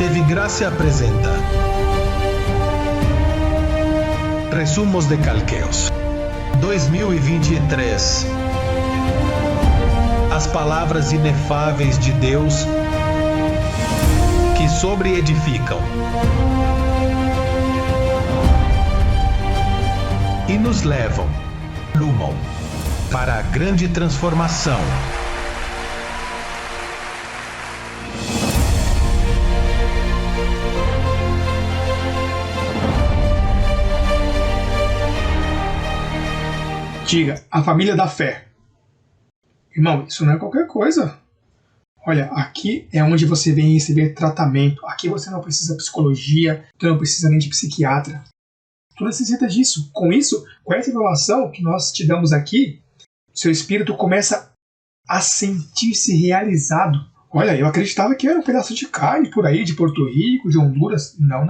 TV Gracia apresenta Resumos de Calqueos 2023. As palavras inefáveis de Deus que sobreedificam e nos levam rumo para a grande transformação. Diga, a família da fé. Irmão, isso não é qualquer coisa. Olha, aqui é onde você vem receber tratamento. Aqui você não precisa de psicologia, tu não precisa nem de psiquiatra. Tu necessita disso. Com isso, com essa informação que nós te damos aqui, seu espírito começa a sentir-se realizado. Olha, eu acreditava que era um pedaço de carne por aí, de Porto Rico, de Honduras. Não.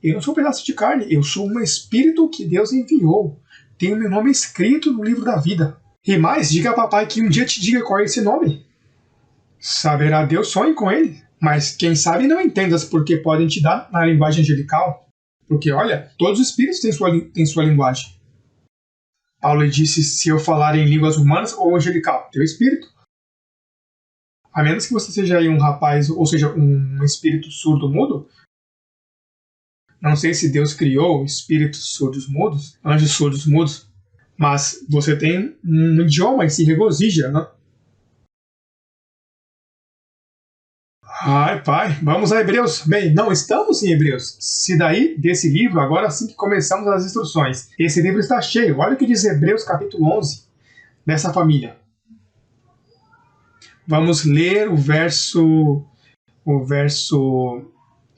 Eu não sou um pedaço de carne. Eu sou um espírito que Deus enviou. Tem o meu nome escrito no livro da vida. E mais, diga a papai que um dia te diga qual é esse nome. Saberá Deus, sonhe com ele. Mas quem sabe não entendas porque podem te dar na linguagem angelical. Porque olha, todos os espíritos têm sua linguagem. Paulo disse, se eu falar em línguas humanas ou angelical, teu espírito. A menos que você seja aí um rapaz, ou seja, um espírito surdo-mudo. Não sei se Deus criou espíritos surdos-mudos, anjos surdos-mudos, mas você tem um idioma e se regozija, né? Ai, pai, vamos a Hebreus. Bem, não estamos em Hebreus. Se daí, desse livro, agora sim que começamos as instruções. Esse livro está cheio. Olha o que diz Hebreus capítulo 11, dessa família. Vamos ler o verso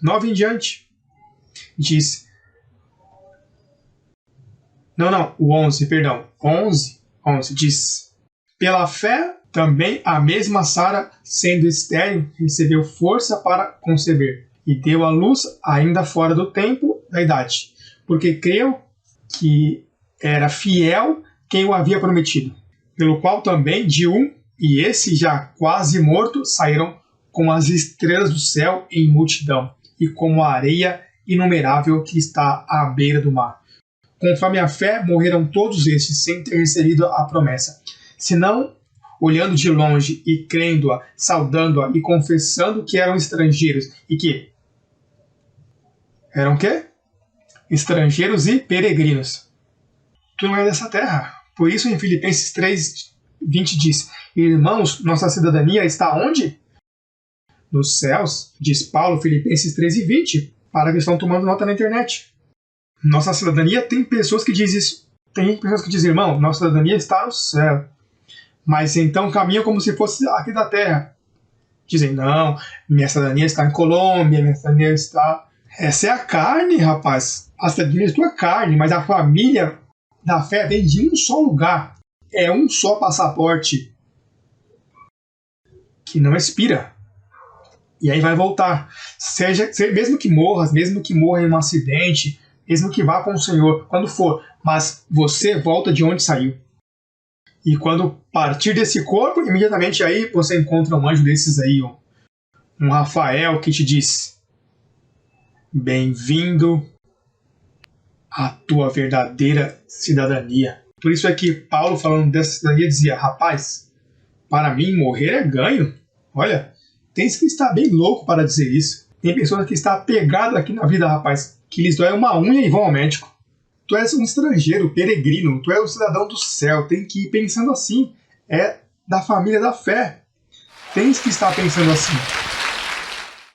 9 em diante. Diz... o 11, perdão. 11 diz... Pela fé, também a mesma Sara, sendo estéril, recebeu força para conceber, e deu à luz ainda fora do tempo da idade, porque creu que era fiel quem o havia prometido, pelo qual também de um, e esse já quase morto, saíram com as estrelas do céu em multidão, e como a areia inumerável que está à beira do mar. Conforme a fé, morreram todos estes, sem ter recebido a promessa, senão olhando de longe e crendo-a, saudando-a e confessando que eram estrangeiros e que eram o quê? Estrangeiros e peregrinos. Tu não é dessa terra. Por isso em Filipenses 3:20 diz: irmãos, nossa cidadania está onde? Nos céus, diz Paulo, Filipenses 3:20, para que estão tomando nota na internet. Nossa cidadania, tem pessoas que dizem isso. Tem pessoas que dizem, irmão, nossa cidadania está no céu. Mas então caminham como se fosse aqui da terra. Dizem, não, minha cidadania está em Colômbia, minha cidadania está... Essa é a carne, rapaz. A cidadania é a tua carne, mas a família da fé vem de um só lugar. É um só passaporte que não expira. E aí vai voltar. Mesmo que morras, mesmo que morra em um acidente, mesmo que vá com o Senhor, quando for, mas você volta de onde saiu. E quando partir desse corpo, imediatamente aí você encontra um anjo desses aí, ó. Um Rafael que te diz: bem-vindo à tua verdadeira cidadania. Por isso é que Paulo, falando dessa cidadania, dizia: rapaz, para mim morrer é ganho. Olha, tens que estar bem louco para dizer isso. Tem pessoas que estão pegadas aqui na vida, rapaz, que lhes dói uma unha e vão ao médico. Tu és um estrangeiro, peregrino, tu és um cidadão do céu, tem que ir pensando assim. É da família da fé. Tens que estar pensando assim.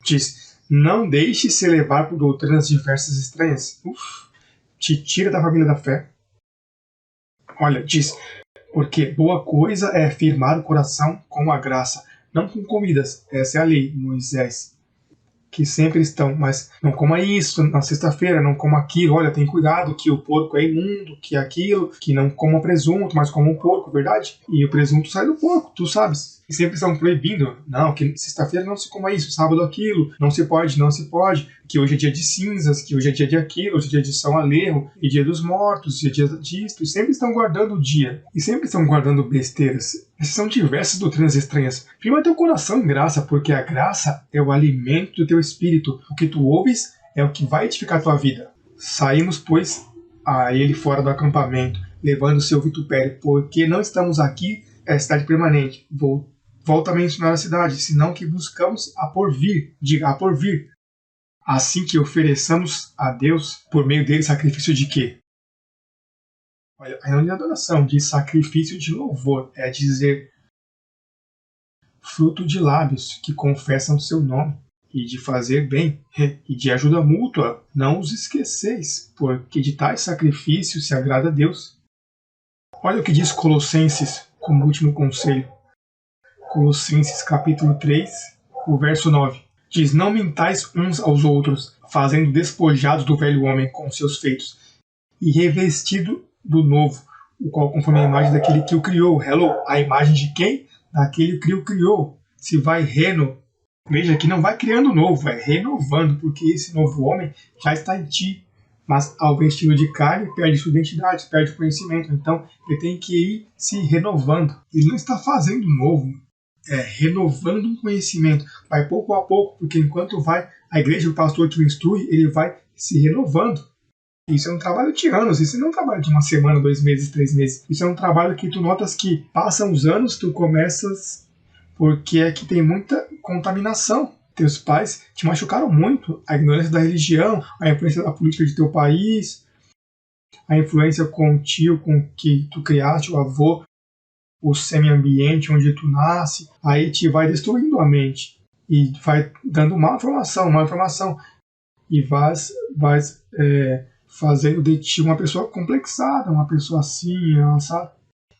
Diz, não deixe se levar por doutrinas diversas e estranhas. Te tira da família da fé. Olha, diz, porque boa coisa é firmar o coração com a graça, não com comidas. Essa é a lei, Moisés. Que sempre estão, mas não coma isso na sexta-feira, não coma aquilo, olha, tem cuidado que o porco é imundo, que aquilo, que não coma presunto, mas coma um porco, verdade? E o presunto sai do porco, tu sabes. e sempre estão proibindo. Não, que sexta-feira não se coma isso, sábado aquilo, não se pode, que hoje é dia de cinzas, que hoje é dia de aquilo, hoje é dia de São Alerro, e dia dos mortos, e dia disto, e sempre estão guardando o dia, e sempre estão guardando besteiras. Essas são diversas doutrinas estranhas. Firma teu coração em graça, porque a graça é o alimento do teu espírito. O que tu ouves é o que vai edificar a tua vida. Saímos, pois, a ele fora do acampamento, levando o seu vitupério, porque não estamos aqui, é a cidade permanente. Volta a mencionar a cidade, senão que buscamos a porvir, diga a porvir. Assim que ofereçamos a Deus, por meio dele, sacrifício de quê? Olha, a de adoração de sacrifício de louvor é dizer fruto de lábios que confessam o seu nome, e de fazer bem, e de ajuda mútua. Não os esqueceis, porque de tais sacrifícios se agrada a Deus. Olha o que diz Colossenses como último conselho. Colossenses capítulo 3, o verso 9. Diz, não mintais uns aos outros, fazendo despojados do velho homem com seus feitos, e revestido do novo, o qual conforme a imagem daquele que o criou. Hello, a imagem de quem? Daquele que o criou. Se vai veja que não vai criando novo, vai renovando, porque esse novo homem já está em ti. Mas ao vesti-lo de carne, perde sua identidade, perde o conhecimento. Então ele tem que ir se renovando. Ele não está fazendo novo, renovando um conhecimento. Vai pouco a pouco, porque enquanto vai a igreja, o pastor te instrui, ele vai se renovando. Isso é um trabalho de anos, isso não é um trabalho de uma semana, 2 meses, 3 meses. Isso é um trabalho que tu notas que passam os anos, tu começas, porque aqui tem muita contaminação. Teus pais te machucaram muito. A ignorância da religião, a influência da política de teu país, a influência com o tio com que tu criaste, o avô, o semi-ambiente onde tu nasce, aí te vai destruindo a mente e vai dando má informação e vai fazendo de ti uma pessoa complexada, uma pessoa assim, sabe?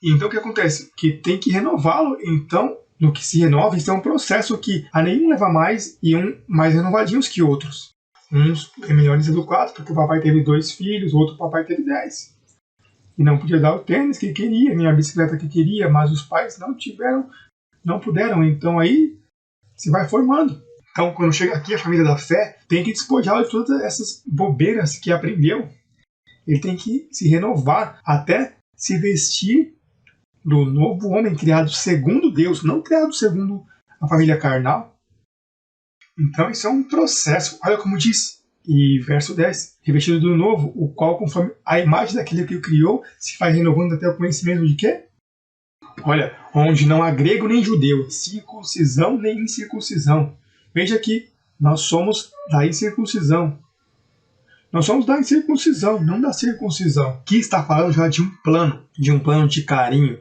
Então o que acontece? Que tem que renová-lo. Então, no que se renova, isso é um processo que a nenhum leva mais e mais renovadinhos que outros. Uns melhores educados, porque o papai teve 2 filhos, o outro papai teve 10. E não podia dar o tênis que queria, nem a bicicleta que queria, mas os pais não puderam. Então aí se vai formando. Então quando chega aqui a família da fé, tem que despojar de todas essas bobeiras que aprendeu. Ele tem que se renovar até se vestir do novo homem criado segundo Deus, não criado segundo a família carnal. Então isso é um processo. Olha como diz. E verso 10. Revestido do novo, o qual conforme a imagem daquele que o criou, se vai renovando até o conhecimento de quê? Olha, onde não há grego nem judeu, circuncisão nem incircuncisão. Veja que nós somos da incircuncisão. Nós somos da incircuncisão, não da circuncisão. Aqui está falando já de um plano de carinho,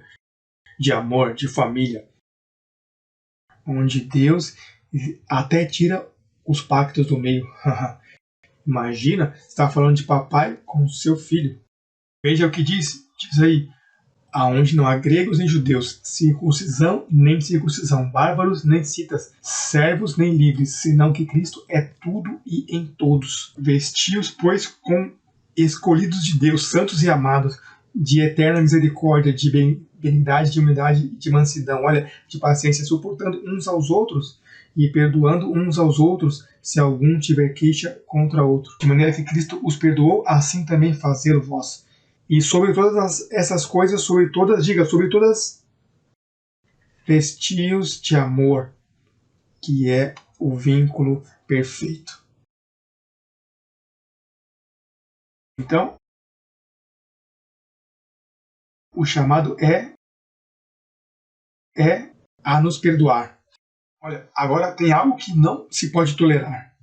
de amor, de família, onde Deus até tira os pactos do meio. Imagina, está falando de papai com seu filho. Veja o que diz aí, aonde não há gregos nem judeus, circuncisão nem circuncisão, bárbaros nem citas, servos nem livres, senão que Cristo é tudo e em todos. Vestiu-os, pois, com escolhidos de Deus, santos e amados, de eterna misericórdia, de benignidade, de humildade e de mansidão, olha, de paciência, suportando uns aos outros e perdoando uns aos outros, se algum tiver queixa contra outro. De maneira que Cristo os perdoou, assim também fazê-lo vós. E sobre todas essas coisas, sobre todas, vestiu-os de amor, que é o vínculo perfeito. Então, o chamado é a nos perdoar. Olha, agora tem algo que não se pode tolerar.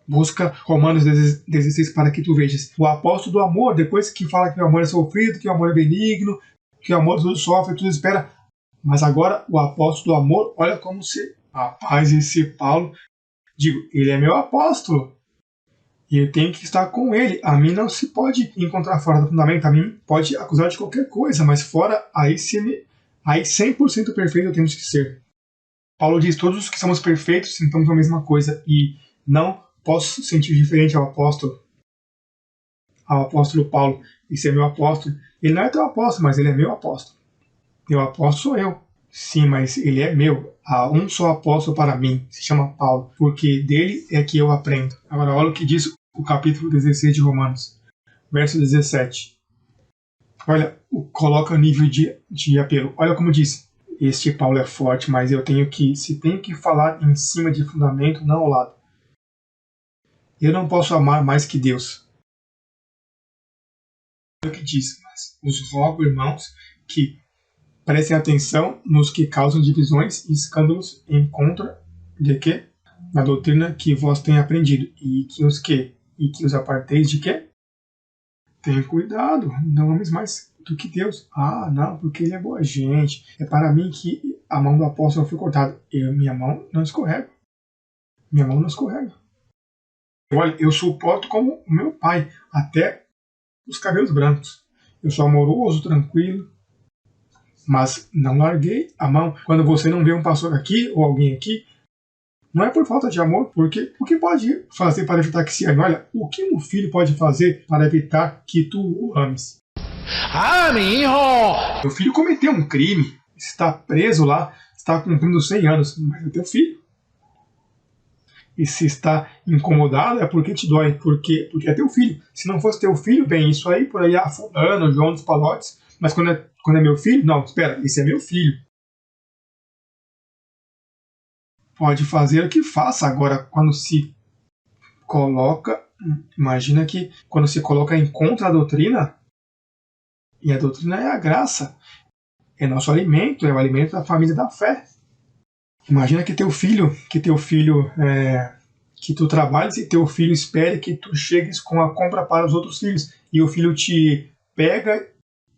Busca Romanos 16 para que tu vejas. O apóstolo do amor, depois que fala que o amor é sofrido, que o amor é benigno, que o amor tudo sofre, tudo espera. Mas agora o apóstolo do amor, olha como se, rapaz, esse Paulo, ele é meu apóstolo. E eu tenho que estar com ele. A mim não se pode encontrar fora do fundamento. A mim pode acusar de qualquer coisa, mas fora, aí 100% perfeito temos que ser. Paulo diz, todos os que somos perfeitos sintamos a mesma coisa. E não posso sentir diferente ao apóstolo Paulo. Esse é meu apóstolo. Ele não é teu apóstolo, mas ele é meu apóstolo. Meu apóstolo sou eu. Sim, mas ele é meu. Há um só apóstolo para mim, se chama Paulo, porque dele é que eu aprendo. Agora, olha o que diz o capítulo 16 de Romanos, verso 17. Olha, coloca o nível de apelo. Olha como diz. Este Paulo é forte, mas se tenho que falar em cima de fundamento, não ao lado. Eu não posso amar mais que Deus. Olha o que diz, mas os rogo, irmãos, que prestem atenção nos que causam divisões e escândalos em contra de quê? Da doutrina que vós tem aprendido. E que os aparteis de quê? Tenha cuidado, não ames mais do que Deus. Ah, não, porque ele é boa gente. É para mim que a mão do apóstolo foi cortada. Minha mão não escorrega. Minha mão não escorrega. Olha, eu suporto como o meu pai, até os cabelos brancos. Eu sou amoroso, tranquilo, mas não larguei a mão. Quando você não vê um pastor aqui ou alguém aqui, não é por falta de amor, porque o que pode fazer para evitar que se ame? Olha, o que um filho pode fazer para evitar que tu o ames? Ah, meu hijo! Meu filho cometeu um crime, está preso lá, está cumprindo 100 anos, mas é teu filho. E se está incomodado é porque te dói, porque é teu filho. Se não fosse teu filho, bem, isso aí por aí, fulano, João dos Palotes, mas quando é meu filho, não, espera, esse é meu filho. Pode fazer o que faça. Agora, quando se coloca, imagina que quando se coloca em contra a doutrina, e a doutrina é a graça, é nosso alimento, é o alimento da família da fé. Imagina que que tu trabalhes e teu filho espere que tu chegues com a compra para os outros filhos, e o filho te pega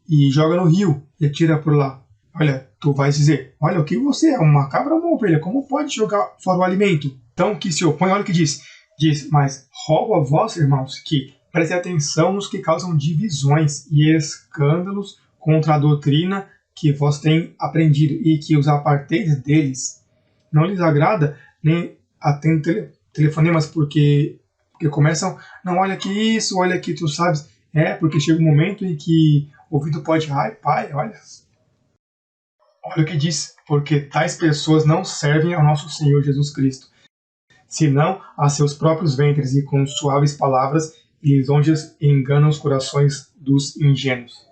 e joga no rio e atira por lá. Olha, tu vais dizer, olha o que você é, uma cabra ou uma ovelha, como pode jogar fora o alimento? Então, que se opõe, olha o que diz. Diz, mas rogo a vós, irmãos, que prestem atenção nos que causam divisões e escândalos contra a doutrina que vós tem aprendido, e que os aparteis deles. Não lhes agrada, nem atendem telefonemas, porque começam, não, olha que isso, olha que tu sabes. É, porque chega um momento em que o ouvido pode, ai pai, olha o que diz, porque tais pessoas não servem ao nosso Senhor Jesus Cristo, senão a seus próprios ventres, e com suaves palavras e lisonjas enganam os corações dos ingênuos.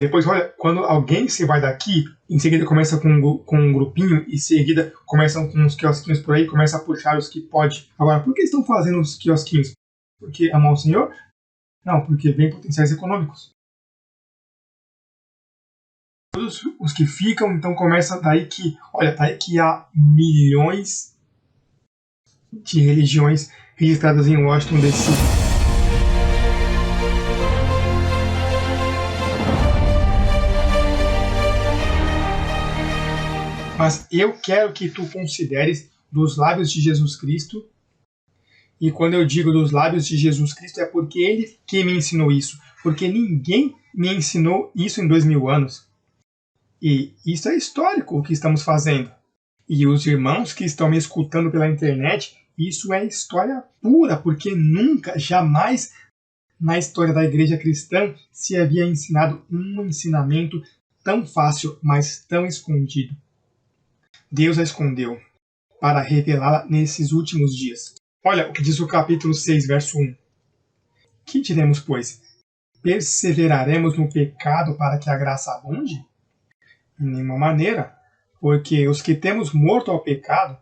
Depois, olha, quando alguém se vai daqui, em seguida começa com um grupinho, e em seguida começam com uns quiosquinhos por aí, começa a puxar os que pode. Agora, por que estão fazendo os quiosquinhos? Porque amam o Senhor? Não, porque vem potenciais econômicos. Todos os que ficam, então começa daí que, olha, daí que há milhões de religiões registradas em Washington DC. Mas eu quero que tu consideres dos lábios de Jesus Cristo, e quando eu digo dos lábios de Jesus Cristo é porque ele que me ensinou isso, porque ninguém me ensinou isso em 2000 anos. E isso é histórico o que estamos fazendo. E os irmãos que estão me escutando pela internet, isso é história pura, porque nunca, jamais na história da igreja cristã se havia ensinado um ensinamento tão fácil, mas tão escondido. Deus a escondeu para revelá-la nesses últimos dias. Olha o que diz o capítulo 6, verso 1. Que diremos, pois? Perseveraremos no pecado para que a graça abunde? De nenhuma maneira, porque os que temos morto ao pecado,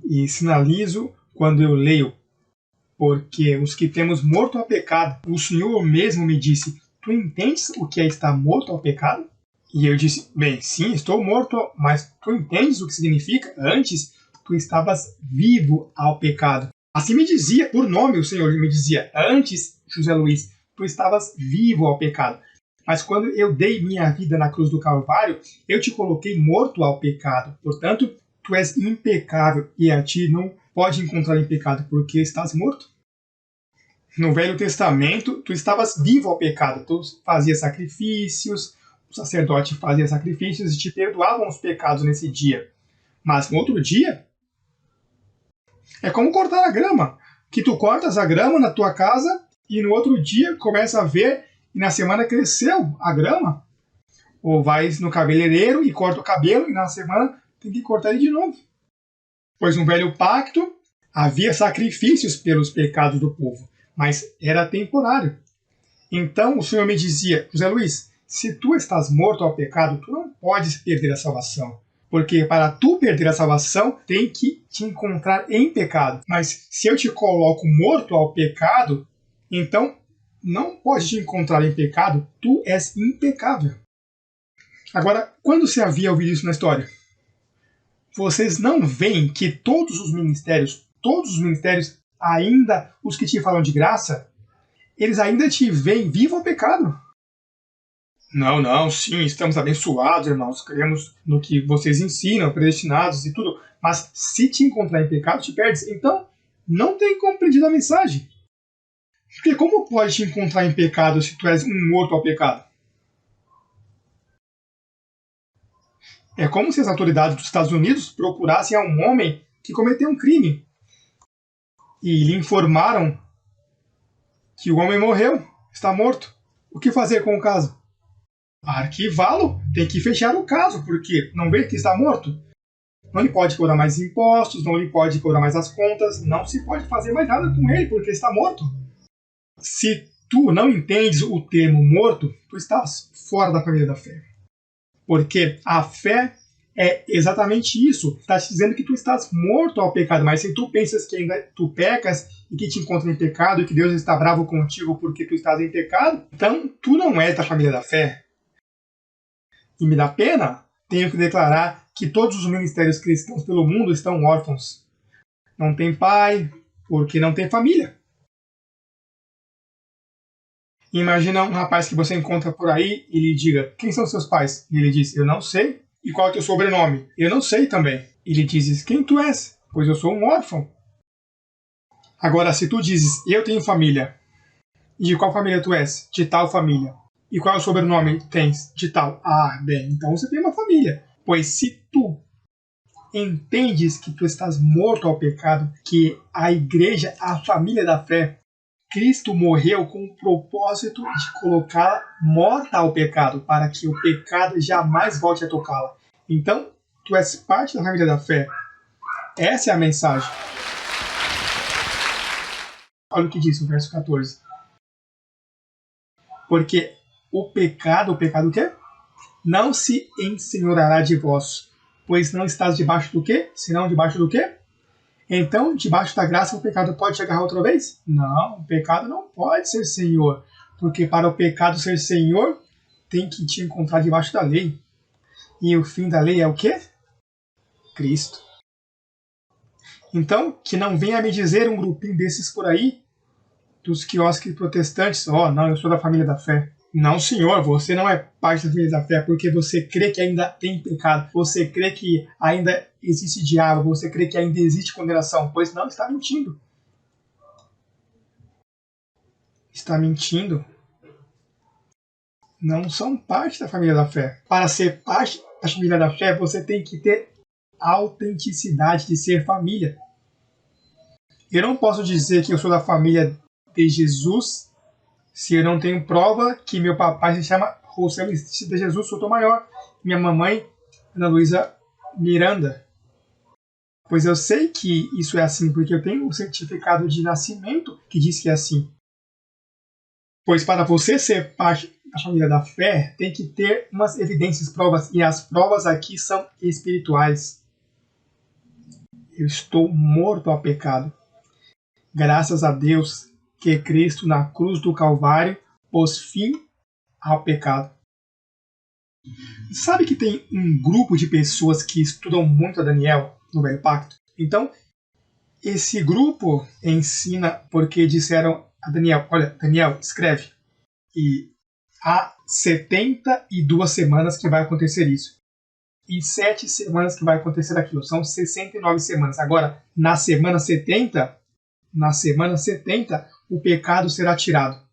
e sinalizo quando eu leio, porque os que temos morto ao pecado, o Senhor mesmo me disse, tu entendes o que é estar morto ao pecado? E eu disse, bem, sim, estou morto, mas tu entendes o que significa? Antes, tu estavas vivo ao pecado. Assim me dizia, por nome o Senhor me dizia, antes, José Luiz, tu estavas vivo ao pecado. Mas quando eu dei minha vida na cruz do Calvário, eu te coloquei morto ao pecado. Portanto, tu és impecável e a ti não pode encontrar em pecado, porque estás morto. No Velho Testamento, tu estavas vivo ao pecado. Tu fazias sacrifícios, o sacerdote fazia sacrifícios e te perdoavam os pecados nesse dia. Mas no outro dia, é como cortar a grama. Que tu cortas a grama na tua casa e no outro dia começa a ver e na semana cresceu a grama. Ou vai no cabeleireiro e corta o cabelo e na semana tem que cortar ele de novo. Pois no velho pacto havia sacrifícios pelos pecados do povo, mas era temporário. Então o Senhor me dizia: José Luiz, se tu estás morto ao pecado, tu não podes perder a salvação. Porque para tu perder a salvação, tem que te encontrar em pecado. Mas se eu te coloco morto ao pecado, então não pode te encontrar em pecado, tu és impecável. Agora, quando você havia ouvido isso na história? Vocês não veem que todos os ministérios, ainda os que te falam de graça, eles ainda te veem vivo ao pecado? Não, sim, estamos abençoados, irmãos, cremos no que vocês ensinam, predestinados e tudo, mas se te encontrar em pecado, te perdes. Então, não tem compreendido a mensagem. Porque como pode te encontrar em pecado se tu és um morto ao pecado? É como se as autoridades dos Estados Unidos procurassem a um homem que cometeu um crime e lhe informaram que o homem morreu, está morto. O que fazer com o caso? Arquivá-lo, tem que fechar o caso, porque não vê que está morto? Não lhe pode cobrar mais impostos, não lhe pode cobrar mais as contas, não se pode fazer mais nada com ele, porque está morto. Se tu não entendes o termo morto, tu estás fora da família da fé. Porque a fé é exatamente isso. Está te dizendo que tu estás morto ao pecado, mas se tu pensas que ainda tu pecas e que te encontras em pecado e que Deus está bravo contigo porque tu estás em pecado, então tu não és da família da fé. E me dá pena, tenho que declarar que todos os ministérios cristãos pelo mundo estão órfãos. Não tem pai, porque não tem família. Imagina um rapaz que você encontra por aí e lhe diga: quem são seus pais? E ele diz: eu não sei. E qual é o teu sobrenome? Eu não sei também. E ele diz: quem tu és? Pois eu sou um órfão. Agora, se tu dizes: eu tenho família. E de qual família tu és? De tal família. E qual é o sobrenome que tens? De tal. Ah, bem, então você tem uma família. Pois se tu entendes que tu estás morto ao pecado, que a igreja, a família da fé, Cristo morreu com o propósito de colocá-la morta ao pecado, para que o pecado jamais volte a tocá-la. Então, tu és parte da família da fé. Essa é a mensagem. Olha o que diz o verso 14. Porque o pecado o quê? Não se ensenhorará de vós, pois não estás debaixo do quê? Senão debaixo do quê? Então, debaixo da graça, o pecado pode te agarrar outra vez? Não, o pecado não pode ser senhor, porque para o pecado ser senhor, tem que te encontrar debaixo da lei. E o fim da lei é o quê? Cristo. Então, que não venha me dizer um grupinho desses por aí, dos quiosques protestantes: não, eu sou da família da fé. Não, senhor, você não é parte da família da fé porque você crê que ainda tem pecado, você crê que ainda existe diabo, você crê que ainda existe condenação. Pois não, está mentindo. Está mentindo. Não são parte da família da fé. Para ser parte da família da fé, você tem que ter autenticidade de ser família. Eu não posso dizer que eu sou da família de Jesus se eu não tenho prova que meu papai se chama José Luiz de Jesus Sotomayor, minha mamãe Ana Luísa Miranda. Pois eu sei que isso é assim, porque eu tenho o certificado de nascimento que diz que é assim. Pois para você ser parte da família da fé, tem que ter umas evidências, provas, e as provas aqui são espirituais. Eu estou morto ao pecado. Graças a Deus que Cristo na cruz do Calvário pôs fim ao pecado. Sabe que tem um grupo de pessoas que estudam muito a Daniel no Velho Pacto? Então, esse grupo ensina porque disseram a Daniel: olha, Daniel, escreve. E há 72 semanas que vai acontecer isso. E 7 semanas que vai acontecer aquilo. São 69 semanas. Agora, na semana 70, o pecado será tirado.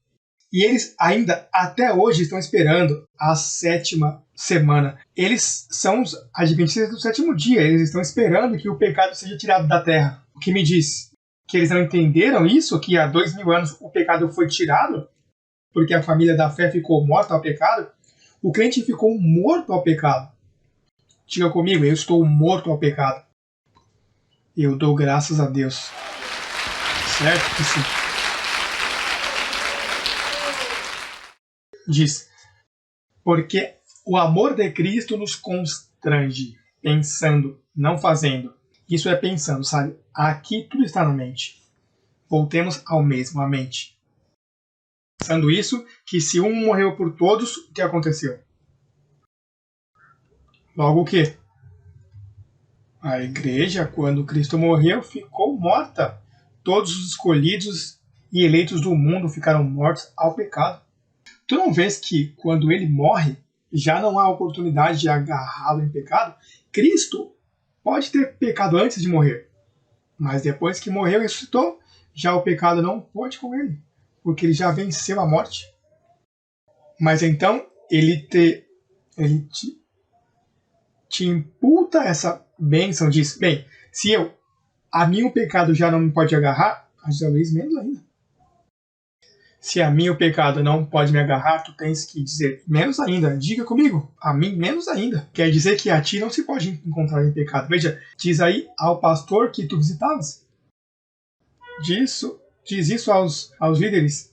E eles ainda, até hoje, estão esperando a 7ª semana. Eles são os adventistas do 7º dia. Eles estão esperando que o pecado seja tirado da terra. O que me diz? Que eles não entenderam isso? Que há 2000 anos o pecado foi tirado? Porque a família da fé ficou morta ao pecado? O crente ficou morto ao pecado. Diga comigo, eu estou morto ao pecado. Eu dou graças a Deus. Certo que sim. Diz, porque o amor de Cristo nos constrange, pensando, não fazendo. Isso é pensando, sabe? Aqui tudo está na mente. Voltemos ao mesmo, a mente. Pensando isso, que se um morreu por todos, o que aconteceu? Logo o quê? A igreja, quando Cristo morreu, ficou morta. Todos os escolhidos e eleitos do mundo ficaram mortos ao pecado. Tu não vês que, quando ele morre, já não há oportunidade de agarrá-lo em pecado? Cristo pode ter pecado antes de morrer, mas depois que morreu e ressuscitou, já o pecado não pode com ele, porque ele já venceu a morte. Mas então, ele te imputa essa bênção, diz, bem, se a mim o pecado já não me pode agarrar, mas talvez menos ainda. Se a mim o pecado não pode me agarrar, tu tens que dizer, menos ainda, diga comigo, a mim menos ainda. Quer dizer que a ti não se pode encontrar em pecado. Veja, diz aí ao pastor que tu visitavas. Diz isso aos líderes,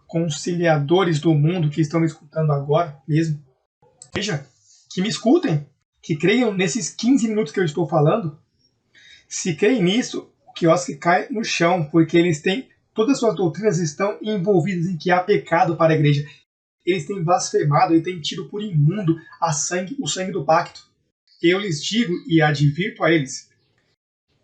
conciliadores do mundo que estão me escutando agora mesmo. Veja, que me escutem, que creiam nesses 15 minutos que eu estou falando. Se creem nisso, o quiosque cai no chão, porque eles têm, todas as suas doutrinas estão envolvidas em que há pecado para a igreja. Eles têm blasfemado e têm tido por imundo o sangue do pacto. Eu lhes digo e advirto a eles,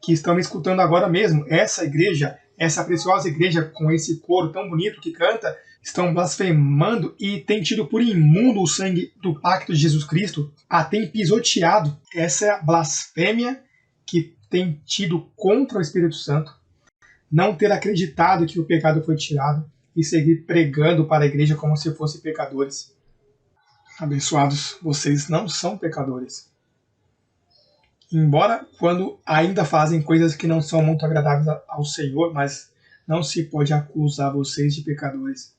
que estão me escutando agora mesmo, essa igreja, essa preciosa igreja com esse coro tão bonito que canta, estão blasfemando e têm tido por imundo o sangue do pacto de Jesus Cristo, a têm pisoteado. Essa é a blasfêmia que tem tido contra o Espírito Santo. Não ter acreditado que o pecado foi tirado e seguir pregando para a igreja como se fossem pecadores. Abençoados, vocês não são pecadores. Embora quando ainda fazem coisas que não são muito agradáveis ao Senhor, mas não se pode acusar vocês de pecadores.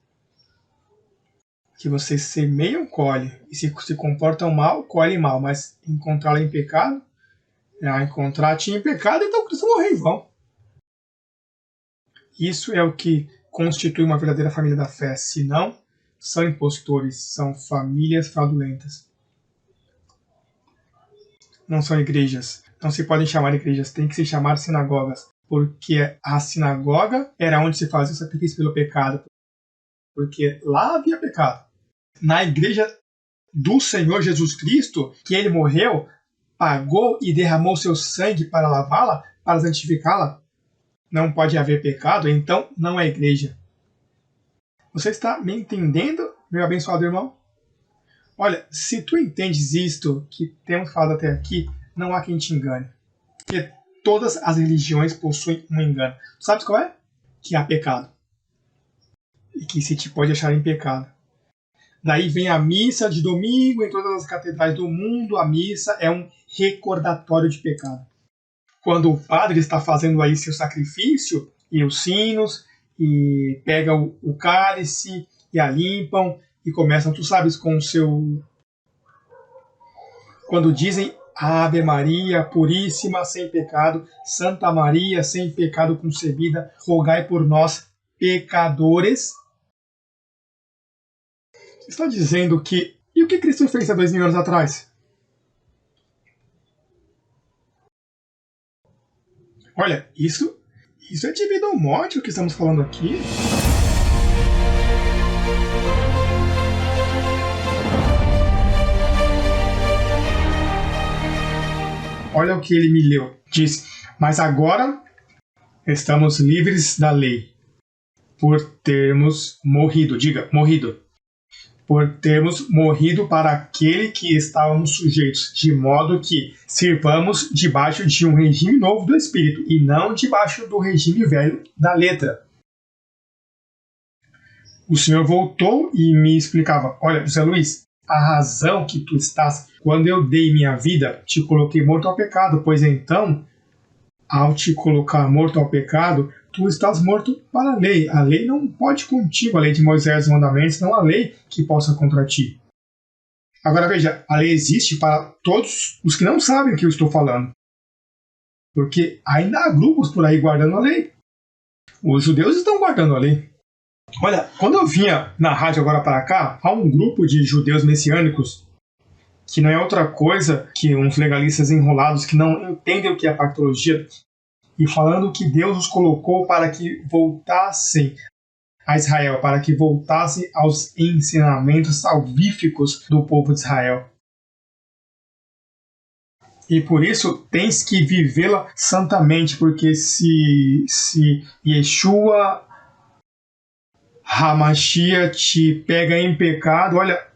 Que vocês semeiam, colhem, e se comportam mal, colhem mal, mas encontrá-lo em pecado, encontrar-te em pecado, então Cristo morreu em vão. Isso é o que constitui uma verdadeira família da fé, senão são impostores, são famílias fraudulentas. Não são igrejas, não se podem chamar igrejas, tem que se chamar sinagogas, porque a sinagoga era onde se fazia o sacrifício pelo pecado, porque lá havia pecado. Na igreja do Senhor Jesus Cristo, que ele morreu, pagou e derramou seu sangue para lavá-la, para santificá-la, não pode haver pecado, então não é igreja. Você está me entendendo, meu abençoado irmão? Olha, se tu entendes isto que temos falado até aqui, não há quem te engane. Porque todas as religiões possuem um engano. Tu sabes qual é? Que há pecado. E que se te pode achar em pecado. Daí vem a missa de domingo em todas as catedrais do mundo. A missa é um recordatório de pecado. Quando o padre está fazendo aí seu sacrifício, e os sinos, e pega o cálice, e a limpam, e começam, tu sabes, com o seu... Quando dizem Ave Maria, puríssima, sem pecado, Santa Maria, sem pecado concebida, rogai por nós, pecadores. Está dizendo que... E o que Cristo fez há 2000 anos atrás? Olha, isso é de vida ou morte o que estamos falando aqui. Olha o que ele me leu. Diz, mas agora estamos livres da lei, por termos morrido. Diga, morrido. Por termos morrido para aquele que estávamos sujeitos, de modo que sirvamos debaixo de um regime novo do Espírito, e não debaixo do regime velho da letra. O Senhor voltou e me explicava, olha, José Luiz, a razão que tu estás, quando eu dei minha vida, te coloquei morto ao pecado, pois então, ao te colocar morto ao pecado, tu estás morto para a lei. A lei não pode contigo, a lei de Moisés e os mandamentos, não há lei que possa contra ti. Agora veja, a lei existe para todos os que não sabem o que eu estou falando. Porque ainda há grupos por aí guardando a lei. Os judeus estão guardando a lei. Olha, quando eu vinha na rádio agora para cá, há um grupo de judeus messiânicos que não é outra coisa que uns legalistas enrolados que não entendem o que é pactologia e falando que Deus os colocou para que voltassem a Israel, para que voltassem aos ensinamentos salvíficos do povo de Israel. E por isso tens que vivê-la santamente, porque se Yeshua HaMashiach te pega em pecado, olha,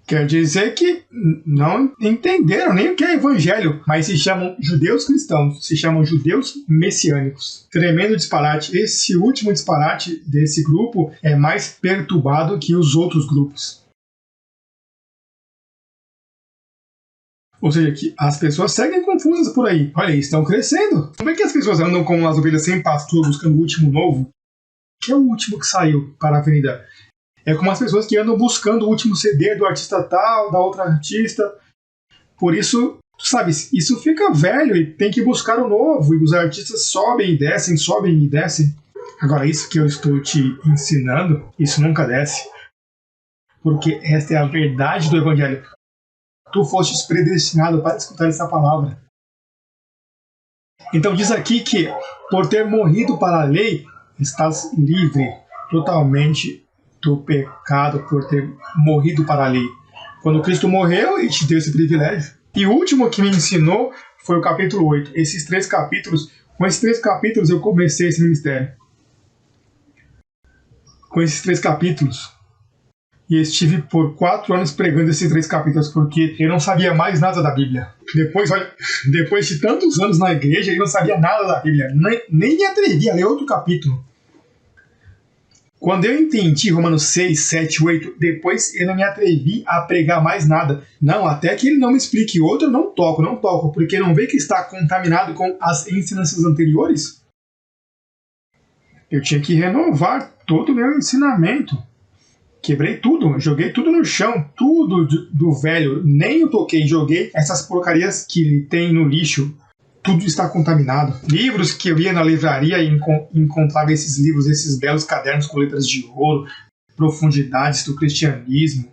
quer dizer que não entenderam nem o que é evangelho, mas se chamam judeus cristãos, se chamam judeus messiânicos. Tremendo disparate. Esse último disparate desse grupo é mais perturbado que os outros grupos. Ou seja, que as pessoas seguem confusas por aí. Olha, estão crescendo. Como é que as pessoas andam como as ovelhas sem pastor buscando o último novo? Que é o último que saiu para a avenida? É como as pessoas que andam buscando o último CD do artista tal, da outra artista. Por isso, sabe, isso fica velho e tem que buscar o novo. E os artistas sobem e descem, sobem e descem. Agora, isso que eu estou te ensinando, isso nunca desce. Porque esta é a verdade do evangelho. Tu fostes predestinado para escutar essa palavra. Então diz aqui que, por ter morrido para a lei, estás livre totalmente do pecado, por ter morrido para a lei. Quando Cristo morreu, ele te deu esse privilégio. E o último que me ensinou foi o capítulo 8. Com esses 3 capítulos eu comecei esse ministério. Com esses 3 capítulos. E estive por 4 anos pregando esses 3 capítulos, porque eu não sabia mais nada da Bíblia. Depois de tantos anos na igreja, eu não sabia nada da Bíblia. Nem me atrevi a ler outro capítulo. Quando eu entendi Romanos 6, 7, 8, depois eu não me atrevi a pregar mais nada. Não, até que ele não me explique outro, eu não toco, porque não vê que está contaminado com as ensinanças anteriores? Eu tinha que renovar todo o meu ensinamento. Quebrei tudo, joguei tudo no chão, tudo do velho, nem eu toquei, joguei essas porcarias que tem no lixo. Tudo está contaminado. Livros que eu ia na livraria e encontrava esses livros, esses belos cadernos com letras de ouro, profundidades do cristianismo.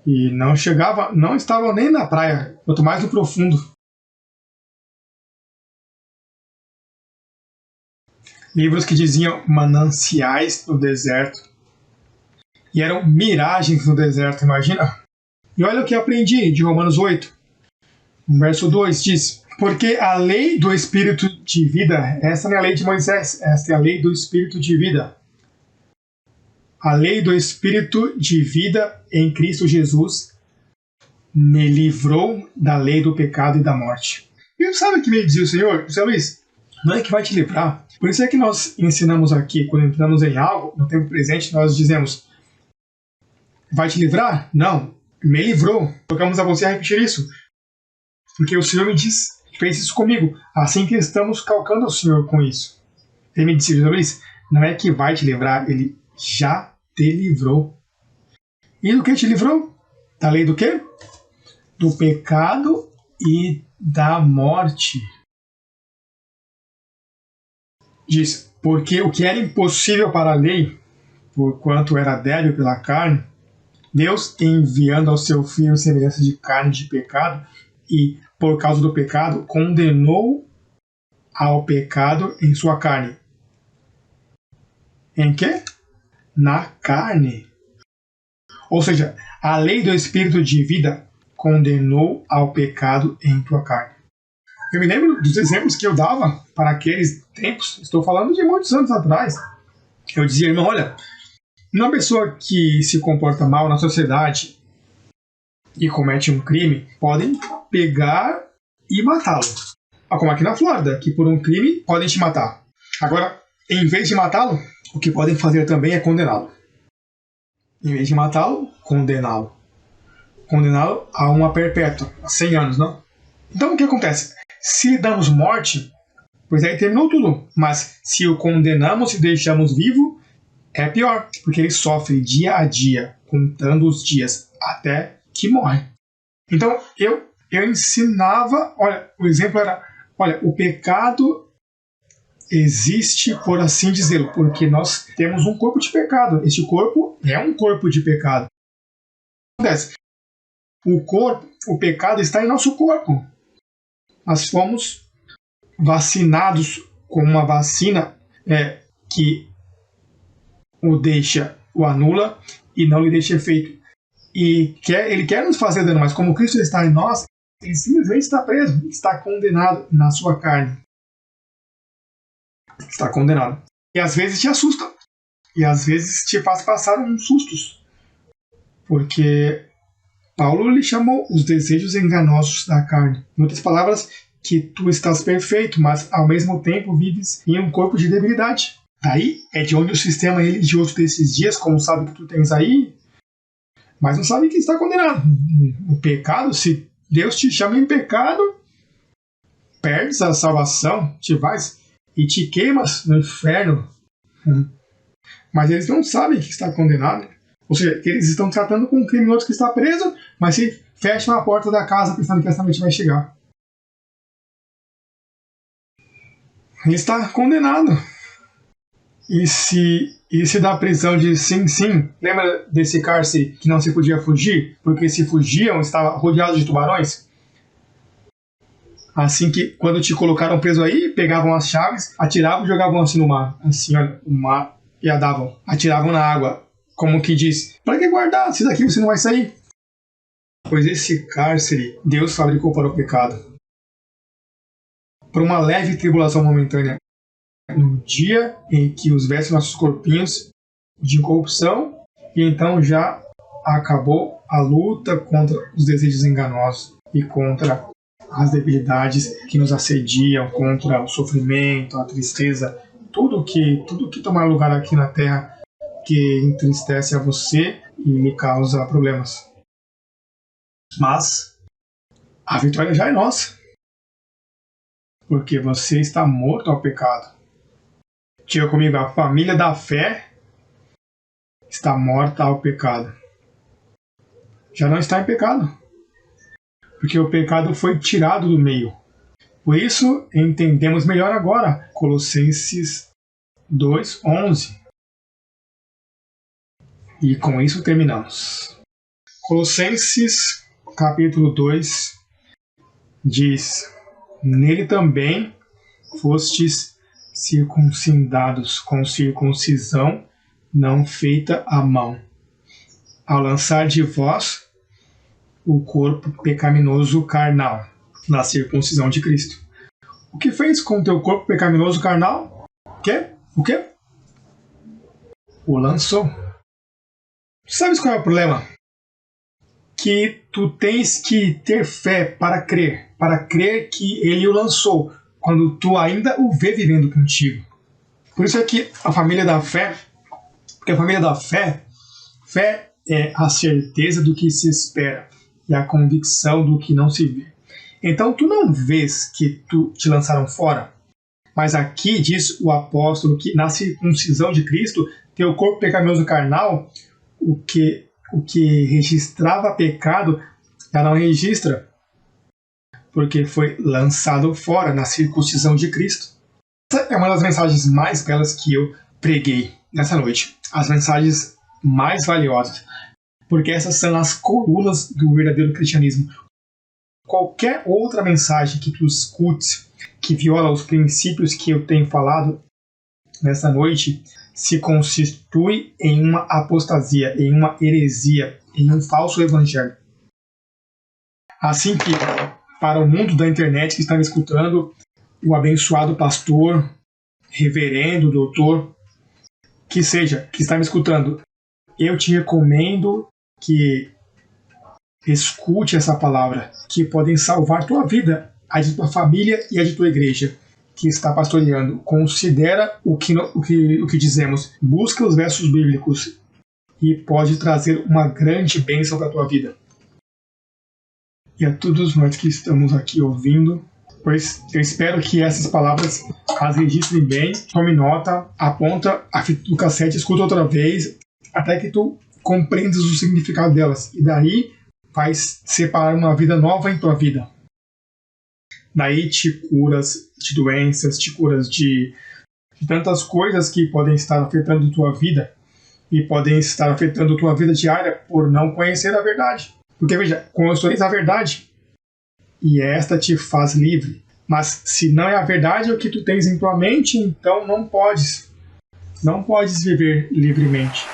E não estavam nem na praia, quanto mais no profundo. Livros que diziam mananciais no deserto. E eram miragens no deserto, imagina? E olha o que aprendi de Romanos 8. No verso 2 diz: porque a lei do Espírito de vida, essa não é a lei de Moisés, essa é a lei do Espírito de vida. A lei do Espírito de vida em Cristo Jesus me livrou da lei do pecado e da morte. E sabe o que me dizia o Senhor? José Luiz, não é que vai te livrar. Por isso é que nós ensinamos aqui, quando entramos em algo, no tempo presente, nós dizemos: vai te livrar? Não, me livrou. Tocamos a você a repetir isso. Porque o Senhor me fez isso comigo. Assim que estamos calcando o Senhor com isso. Ele me disse: José Luiz, não é que vai te livrar, ele já te livrou. E do que te livrou? Da lei do quê? Do pecado e da morte. Diz: porque o que era impossível para a lei, porquanto era débil pela carne, Deus, enviando ao seu Filho semelhança de carne de pecado, e por causa do pecado, condenou ao pecado em sua carne. Em quê? Na carne. Ou seja, a lei do Espírito de vida condenou ao pecado em tua carne. Eu me lembro dos exemplos que eu dava para aqueles tempos, estou falando de muitos anos atrás. Eu dizia: irmão, olha, uma pessoa que se comporta mal na sociedade e comete um crime, podem pegar e matá-lo. Como aqui na Flórida, que por um crime podem te matar. Agora, em vez de matá-lo, o que podem fazer também é condená-lo. Em vez de matá-lo, condená-lo. Condená-lo a uma perpétua, a 100 anos, não? Então o que acontece? Se lhe damos morte, pois aí terminou tudo. Mas se o condenamos e deixamos vivo, é pior, porque ele sofre dia a dia, contando os dias até que morre. Então eu ensinava, olha, o exemplo era, olha, o pecado existe, por assim dizê-lo, porque nós temos um corpo de pecado. Este corpo é um corpo de pecado. O que acontece? O pecado está em nosso corpo. Nós fomos vacinados com uma vacina que o anula e não lhe deixa efeito. E ele quer nos fazer dano, mas como Cristo está em nós, ele simplesmente está preso, está condenado na sua carne. Está condenado. E às vezes te assusta. E às vezes te faz passar uns sustos. Porque Paulo lhe chamou os desejos enganosos da carne. Em outras palavras, que tu estás perfeito, mas ao mesmo tempo vives em um corpo de debilidade. Daí é de onde o sistema religioso desses dias, como sabe que tu tens aí, mas não sabe que está condenado. O pecado, se Deus te chama em pecado, perdes a salvação, te vais e te queimas no inferno. Mas eles não sabem que está condenado. Ou seja, eles estão tratando com um criminoso que está preso, mas se fecham a porta da casa pensando que essa noite vai chegar. Ele está condenado. E se da prisão de sim, lembra desse cárcere que não se podia fugir? Porque se fugiam, estava rodeado de tubarões? Assim que, quando te colocaram preso aí, pegavam as chaves, atiravam e jogavam assim no mar. Assim, olha, o mar, e atiravam na água. Como que diz, para que guardar? Se daqui você não vai sair. Pois esse cárcere Deus fabricou para o pecado. Por uma leve tribulação momentânea. No dia em que os veste nossos corpinhos de corrupção, e então já acabou a luta contra os desejos enganosos e contra as debilidades que nos assediam, contra o sofrimento, a tristeza, tudo que tomar lugar aqui na terra que entristece a você e lhe causa problemas. Mas a vitória já é nossa, porque você está morto ao pecado. Diga comigo, a família da fé está morta ao pecado. Já não está em pecado, porque o pecado foi tirado do meio. Por isso, entendemos melhor agora Colossenses 2:11. E com isso terminamos. Colossenses capítulo 2 diz: nele também fostes circuncidados com circuncisão não feita à mão, ao lançar de vós o corpo pecaminoso carnal, na circuncisão de Cristo. O que fez com o teu corpo pecaminoso carnal? O quê? O lançou. Sabes qual é o problema? Que tu tens que ter fé para crer que ele o lançou, quando tu ainda o vê vivendo contigo. Por isso é que a família da fé, porque a família da fé é a certeza do que se espera e a convicção do que não se vê. Então tu não vês que te lançaram fora, mas aqui diz o apóstolo que na circuncisão de Cristo, teu corpo pecaminoso carnal, o que registrava pecado, já não registra, porque foi lançado fora na circuncisão de Cristo. Essa é uma das mensagens mais belas que eu preguei nessa noite. As mensagens mais valiosas, porque essas são as colunas do verdadeiro cristianismo. Qualquer outra mensagem que tu escutes que viola os princípios que eu tenho falado nessa noite se constitui em uma apostasia, em uma heresia, em um falso evangelho. Assim que, para o mundo da internet que está me escutando, o abençoado pastor, reverendo, doutor, que seja, que está me escutando, eu te recomendo que escute essa palavra, que podem salvar tua vida, a de tua família e a de tua igreja que está pastoreando. Considera o que dizemos, busca os versos bíblicos e pode trazer uma grande bênção para a tua vida. E a todos nós que estamos aqui ouvindo, Pois eu espero que essas palavras as registrem bem, tome nota, aponta a fita do cassete, escuta outra vez, até que tu compreendas o significado delas. E daí vai separar uma vida nova em tua vida. Daí te curas de doenças, te curas de tantas coisas que podem estar afetando tua vida e podem estar afetando tua vida diária por não conhecer a verdade. Porque veja, conheces a verdade e esta te faz livre. Mas se não é a verdade o que tu tens em tua mente, então não podes viver livremente.